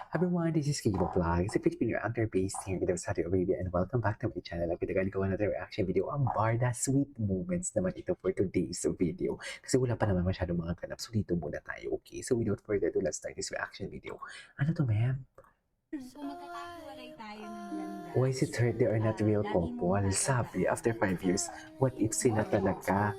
Everyone, this is Kibo Vlogs, a Filipino actor based here in Saudi Arabia, and welcome back to my channel. Agad-agad ko another reaction video ang Barda Sweet Moments naman ito for today's video. Kasi wala pa naman masyadong mga ganap, so dito muna tayo, okay? So without further ado, let's start this reaction video. Ano to, ma'am? Kung magkakahiwalay tayo ng maganda. Why is it hurt they are not real couple? Sabi, after 5 years, what if sila talaga?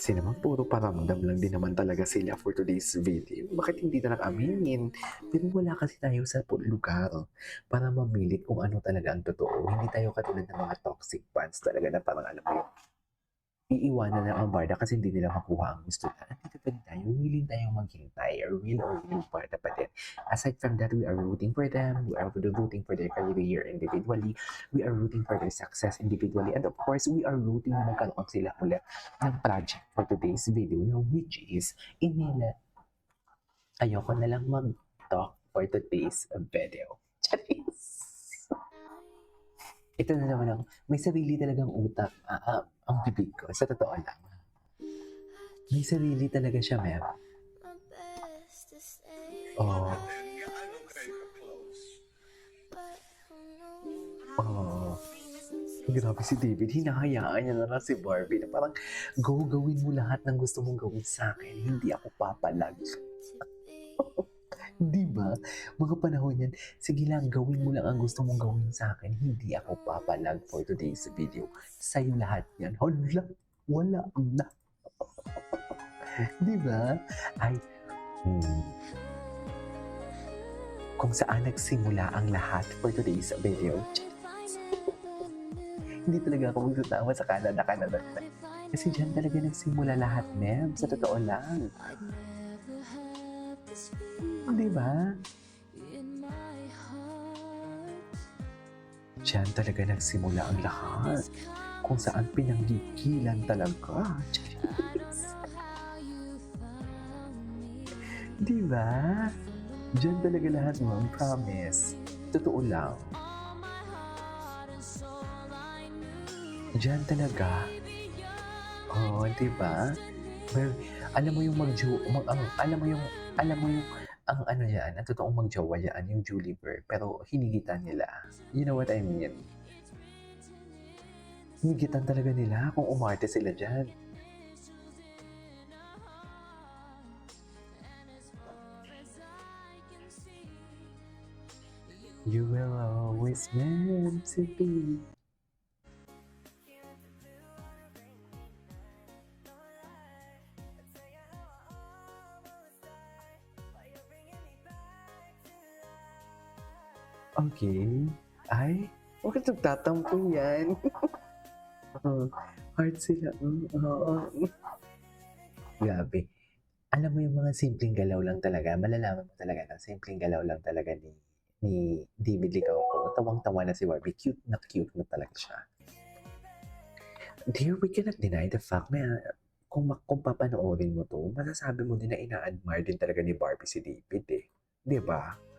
Kasi naman puro paramdam lang din naman talaga sila for today's video. Bakit hindi na lang aminin? Pero wala kasi tayo sa lugar para mamilit kung ano talaga ang totoo. Hindi tayo katulad ng mga toxic fans talaga na parang alam mo yun, iiwanan lang ang Barda kasi hindi nila makuha ang gusto nila. Andito pa rin tayo, willing tayong maghintay, real or real Barda pa din. Aside from that, we are rooting for them, we are rooting for their career individually, we are rooting for their success individually, and of course, we are rooting na magkaroon sila ulit ng project for today's video, which is Inila. Ayoko na lang mag-talk for today's video. Charis! Ito na naman ang may sarili talagang utak ang bibig ko. Sa totoo lang. May sarili talaga siya, ma'am. Oh. Oh. Grabe si David. Hinahayaan niya na lang si Barbie na parang gawin mo lahat ng gusto mong gawin sa akin. Hindi ako papalag. Di ba? Mga panahon yan, sige lang, gawin mo lang ang gusto mong gawin sa akin. Hindi ako papalag for today's video. Sa'yo lahat yan. Hala, wala na. Di ba? Ay, kung saan nagsimula ang lahat for today's video. Hindi talaga ako magtatawa sa Canada. Kasi dyan talaga nagsimula lahat, ma'am. Sa totoo lang. Di ba? Diyan talaga nagsimula ang lahat. Kung saan pinanggigilan talaga. Di ba? Diyan talaga lahat, ma'am. Promise. Totoo lang. Diyan talaga. Oh, di ba? Well, alam mo yung ang ano yan, ang totoong magjowa yan, yung Julie Burr, pero hinigitan nila. You know what I mean? Hinigitan talaga nila kung umarte sila dyan. You will always meant to be. Okay. Ay, bakit nagtatampo yan? Heart sila. Grabe. Alam mo yung mga simpleng galaw lang talaga, malalaman mo talaga na simpleng galaw lang talaga ni David Licauco. Tawang-tawa na si Barbie. Cute na talaga siya. Dear, we cannot deny the fact na kung papanoorin mo to, masasabi mo din na ina-admire din talaga ni Barbie si David eh. Di ba?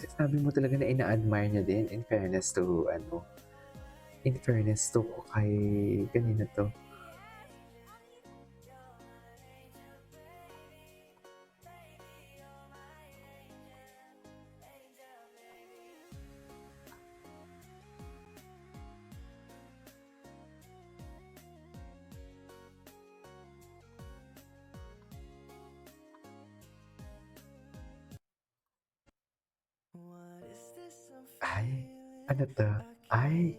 Sabi mo talaga na ina-admire niya din in fairness to kay kanina to. Ay, ano to? Ay,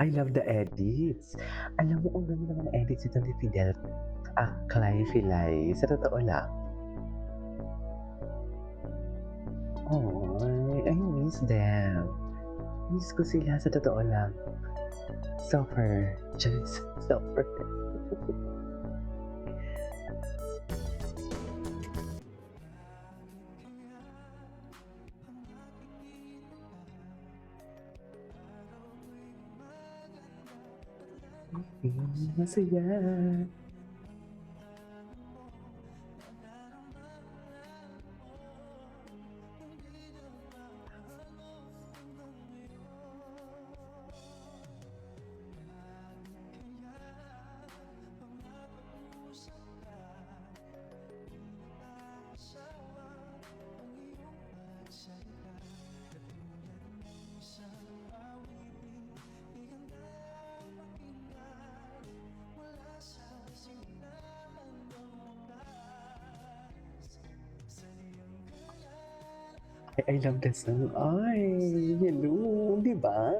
I love the edits. Alam mo kung gano'n naman edits ito ni Fidel Clay Filay. Sa totoo lang. Oh, I miss them. Miss ko sila sa totoo lang. Suffer. Just suffer. Masaya. I love the song. Ay, hello, di ba?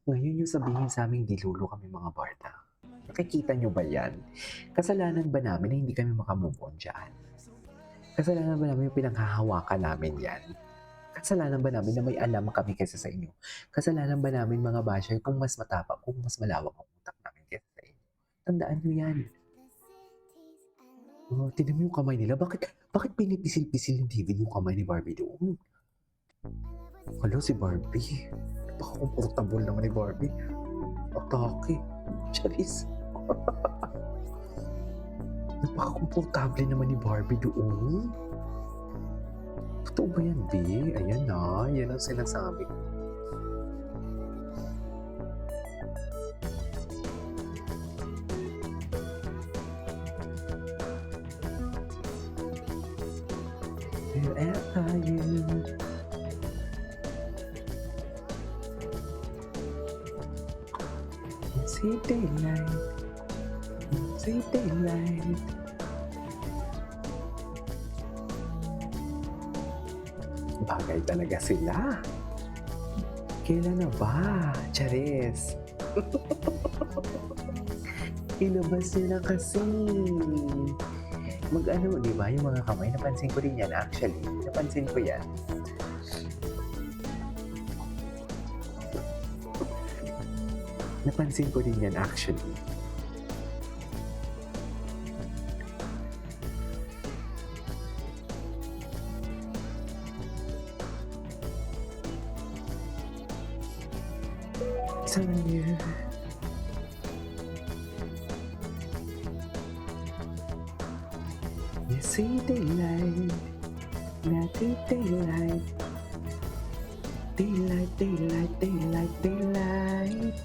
Ngayon yung sabihin sa aming dilulo kami mga barda. Nakikita nyo ba yan? Kasalanan ba namin na hindi kami makamove on dyan? Kasalanan ba namin yung pinanghahawakan namin yan? Kasalanan ba namin na may alam kami kaysa sa inyo? Kasalanan ba namin mga basher kung mas matapang, kung mas malawak ang utak namin kaysa sa inyo? Tandaan nyo yan. Oh, tignan mo yung kamay nila. Bakit pinipisil-pisil ni David yung kamay ni Barbie doon? Hala, si Barbie. Napaka-comfortable naman ni Barbie. Atake. Charis. Napaka-komportable naman ni Barbie doon. Totoo ba yan, B? Ayan na. Yan ang sinasabi ko. Wherever you see daylight, see daylight. Bagay talaga sila. Kailan na ba? Charis. Ilabas nyo na kasi. Mag-ano, di ba? Yung mga kamay, napansin ko rin yan actually. Napansin ko yan. Napansin ko din yan actually. Telling you. You see daylight, not the daylight. Daylight, daylight, daylight, daylight.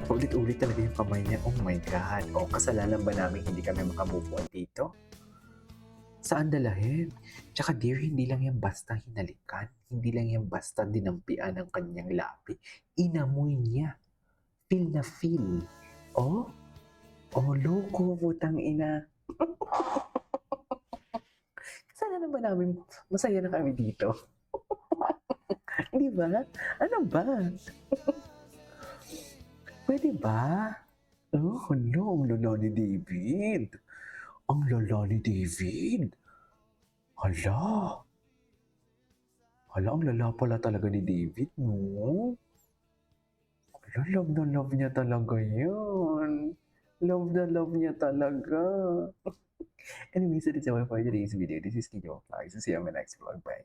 Ulit-ulit talaga yung kamay niya. Oh my God. O, kasalanan ba namin hindi kami makamove on dito? Saan dalahin? Tsaka dear, hindi lang yan basta hinalikan. Hindi lang yan basta dinampian ng kanyang labi. Inamoy niya. Feel na feel. Oh? Oh, loko, putang ina. Kasalanan ba namin masaya na kami dito? Di ba? Ano ba? Pwede ba? Oh, hello, ang lala ni David. Ang lala ni David. Hala. Hala, ang lala pala talaga ni David, no? Hala, love na love niya talaga yan. Love na love niya talaga. Anyway, so that's all for today's video. This is Kino Fly. So see you on my next vlog. Bye.